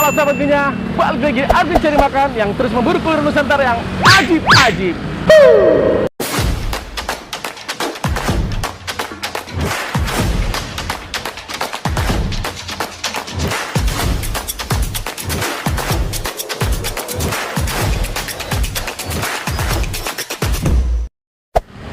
Halo sahabat Gunya, balik lagi Arvin cari makan yang terus memburu kuliner Nusantara yang ajib-ajib.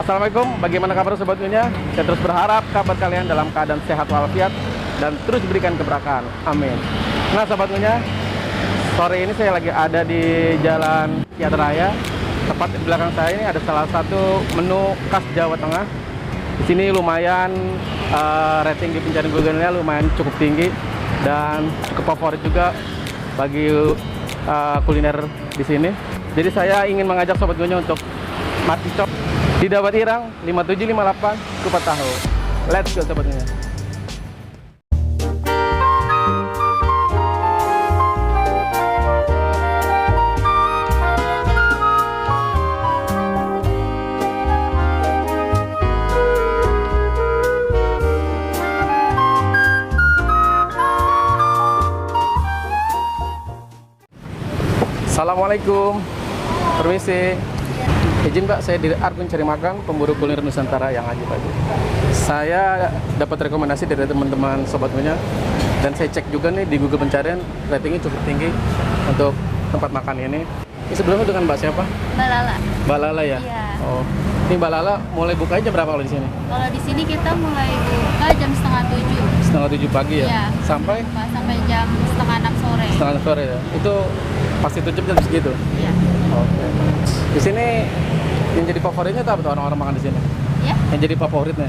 Assalamualaikum, bagaimana kabar sobat Gunya? Saya terus berharap kabar kalian dalam keadaan sehat walafiat dan terus diberikan keberkahan. Amin. Nah sobat Gunya, sore ini saya lagi ada di Jalan Kiat Raya. Tepat di belakang saya ini ada salah satu menu khas Jawa Tengah. Di sini lumayan rating di pencarian Google-nya lumayan cukup tinggi dan cukup favorit juga bagi kuliner di sini. Jadi saya ingin mengajak sobat Gunya untuk mati cop di Dawet Irang 5758 Kupat Tahu. Let's go sobatnya. Assalamualaikum, permisi. Izin Mbak, saya dari Arvin cari makan, pemburu kuliner Nusantara yang ajib-ajib. Saya dapat rekomendasi dari teman-teman sobat Gunya dan saya cek juga nih di Google pencarian ratingnya cukup tinggi untuk tempat makan ini. Ini sebelumnya dengan Mbak siapa? Mbak Lala. Mbak Lala ya? Iya. Oh, ini Mbak Lala mulai buka aja berapa kalau di sini? Kalau di sini kita mulai buka jam setengah 7. Setengah 7 pagi ya? Iya. Sampai? Sampai jam setengah 6 sore. Setengah 6 sore ya? Itu pasti tutup jam segitu? Iya. Oke. Di sini yang jadi favoritnya apa tuh orang-orang makan di sini? Ya? Yang jadi favoritnya?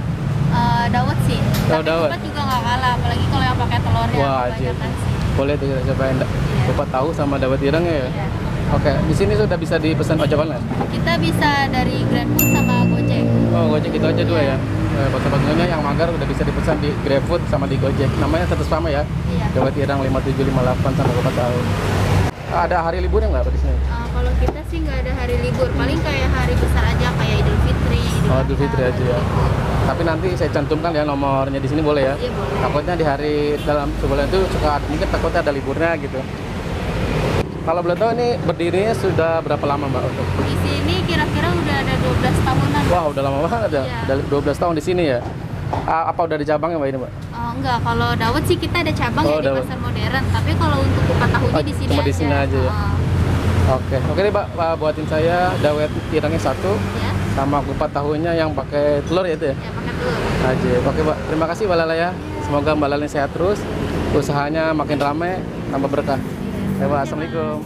Dawet sih. Oh, Tapi dawet. kupat juga nggak kalah, apalagi kalau yang pakai telurnya. Wah, ajib. kebanyakan sih. Boleh tuh kita cobain kupat tahu sama dawet ireng ya? Iya. Oke, di sini sudah bisa dipesan ojek online? Kita bisa dari GrabFood sama Gojek. Oh, Gojek itu aja dua ya? Buat sobat-sobatnya yang magar udah bisa dipesan di GrabFood sama di Gojek. Namanya satu sama ya? Iya. Dawet ireng 5758 sama kupat tahu. Ada hari liburnya nggak di sini? Kalau kita sih nggak ada hari libur, paling kayak hari besar aja kayak Idul Fitri. Oh, Idul Fitri aja ya. Tapi nanti saya cantumkan ya nomornya di sini boleh ya? Iya boleh. Takutnya di hari dalam sebulan itu suka mungkin takutnya ada liburnya gitu. Kalau boleh tahu ini berdirinya sudah berapa lama Mbak? Di sini kira-kira udah ada 12 tahunan. Wah, udah lama banget ya. Iya. Udah 12 tahun di sini ya. Apa udah ada cabangnya Mbak ini Mbak? Enggak, kalau dawet sih kita ada cabang Oh, ya di dawet. pasar modern. Tapi kalau untuk kupat tahunya di sini cuma aja. di sini aja ya? Oke nih Mbak, buatin saya dawet irengnya satu Ya, sama kupat tahunya yang pakai telur ya itu ya? ya pakai telur. Aja. Oke Mbak, terima kasih Mbak Lala ya. Semoga Mbak Lala sehat terus, usahanya makin ramai, tambah berkah. Ya Mbak, assalamualaikum.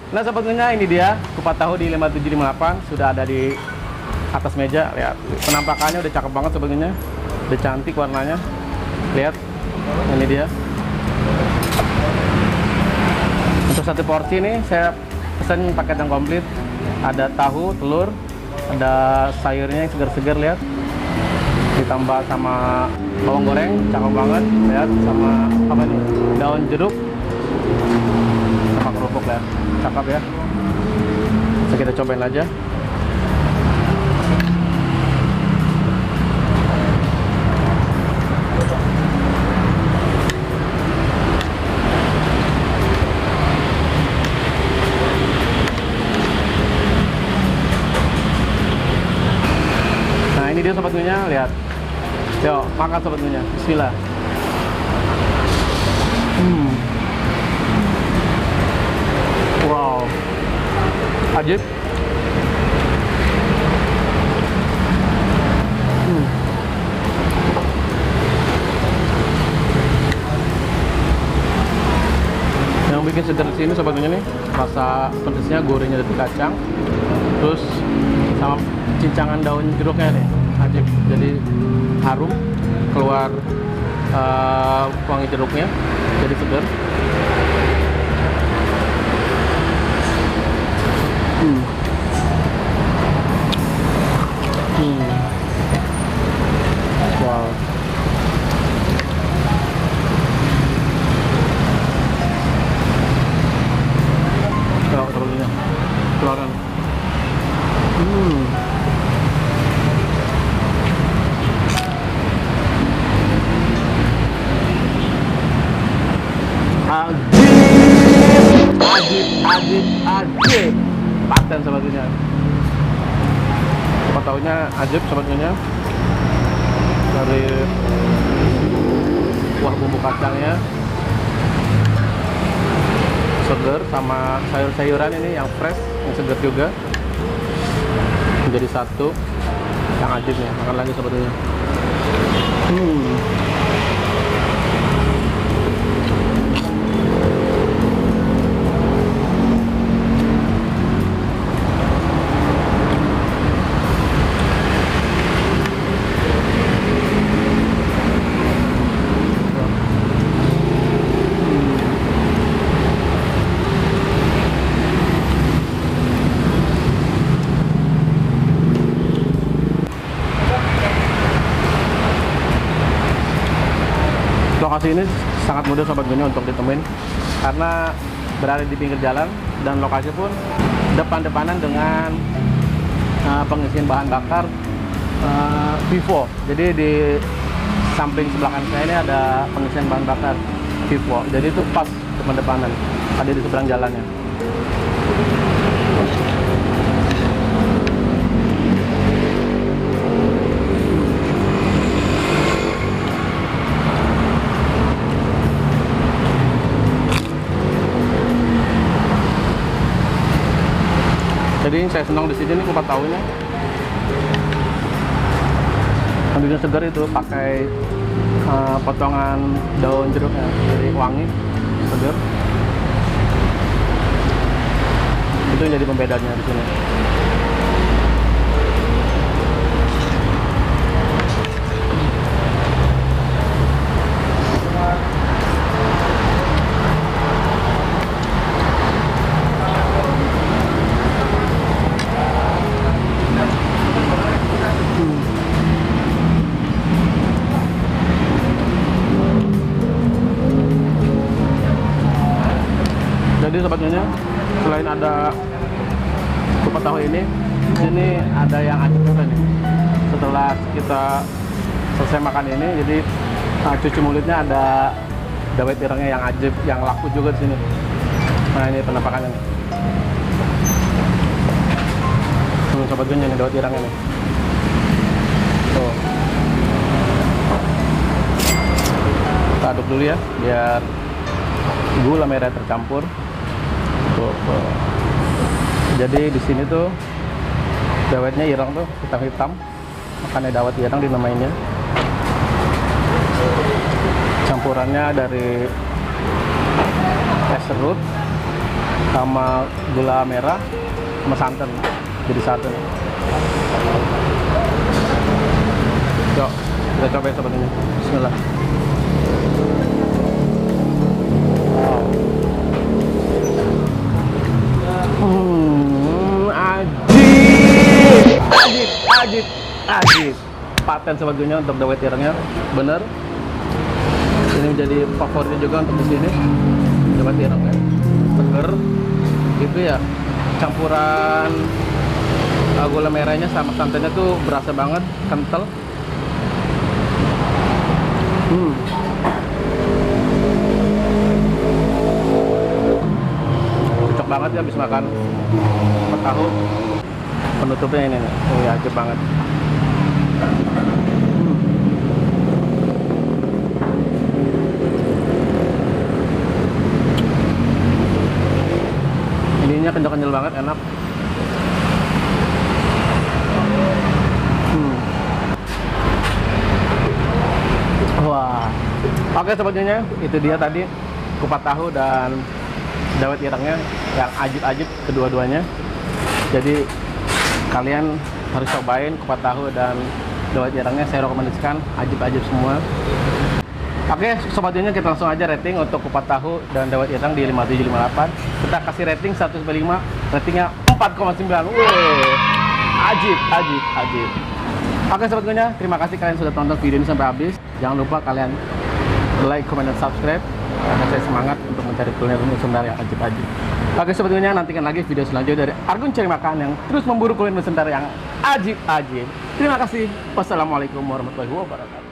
Nah sobat Gunya, ini dia kupat tahu di 5758 sudah ada di atas meja. Lihat penampakannya udah cakep banget sobat Gunya, udah cantik warnanya. Lihat, ini dia. Untuk satu porsi ini saya pesan paket yang komplit. Ada tahu, telur, ada sayurnya yang segar-segar lihat. Ditambah sama bawang goreng, cakep banget. Lihat sama apa nih? Daun jeruk sama kerupuk lihat. Cakep ya. Bisa kita cobain aja. Nah, ini dia sobat Gunya, lihat. Yuk, makan sobat Gunya. Bismillah. Wow, ajib. bikin segar di sini sobatnya nih, rasa pedasnya, gurihnya dari kacang, terus sama cincangan daun jeruknya nih, ajib. Jadi harum, keluar wangi jeruknya, jadi segar. Wow. Kalau telurnya, keluaran. Ajib. Paten sobatnya. Siapa tahunya ajib sobatnya. Dari kuah bumbu kacangnya, seger, sama sayur-sayuran ini yang fresh, yang seger juga, menjadi satu yang ajibnya. Makan lagi sobatnya. Lokasi ini sangat mudah sobat Gunyo untuk ditemuin karena berada di pinggir jalan dan lokasi pun depan-depanan dengan pengisian bahan bakar Vivo. Jadi di samping sebelah kanan saya ini ada pengisian bahan bakar Vivo. Jadi itu pas depan-depanan, ada di seberang jalannya. Jadi saya senang di sini nih kupat tahunya. Ambilnya segar itu pakai potongan daun jeruknya, jadi wangi, segar. Itu yang jadi pembedanya di sini. Jadi sobat Nyonya, selain ada kupat tahu ini ada yang ajib juga nih. Setelah kita selesai makan ini, jadi cuci mulutnya ada dawet irengnya yang ajib, yang laku juga di sini. Nah ini penampakannya nih. Sobat Nyonya nih dawet irengnya nih. Tuh. Kita aduk dulu ya, biar gula merah tercampur. Tuh. Jadi di sini tuh dawetnya ireng tuh hitam-hitam, makanya dawet ireng dinamainnya. Campurannya dari es serut sama gula merah sama santan, jadi satu. Yuk, kita cobain sobat ini. Bismillah. Ajib. Paten sobat Gunyo untuk dawet irengnya, bener. Ini menjadi favoritnya juga untuk di sini. Dawet irengnya, seger. Itu ya, campuran gula merahnya sama santannya tuh berasa banget, kental. Cocok banget ya habis makan kupat tahu. Penutupnya ini nih, oh ya, ajib banget. Ininya kenyal-kenyal banget, enak. Wah, oke sobat Nyonya, itu dia tadi kupat tahu dan dawet irengnya yang ajib-ajib kedua-duanya. Jadi kalian harus cobain kupat tahu dan dawet irengnya, saya rekomendasikan, ajib-ajib semua. Oke, sobat Yunya, kita langsung aja rating untuk kupat tahu dan dawet ireng di 5758. Kita kasih rating 1/5, ratingnya 4,9. Wih, ajib. Oke sobat Yunya, terima kasih kalian sudah tonton video ini sampai habis. Jangan lupa kalian like, comment, dan subscribe karena saya semangat untuk mencari kuliner Nusantara yang ajib-ajib. Oke sobat Yunya, nantikan lagi video selanjutnya dari Argun Cari Makan yang terus memburu kuliner Nusantara yang ajib-ajib. Terima kasih. Wassalamualaikum warahmatullahi wabarakatuh.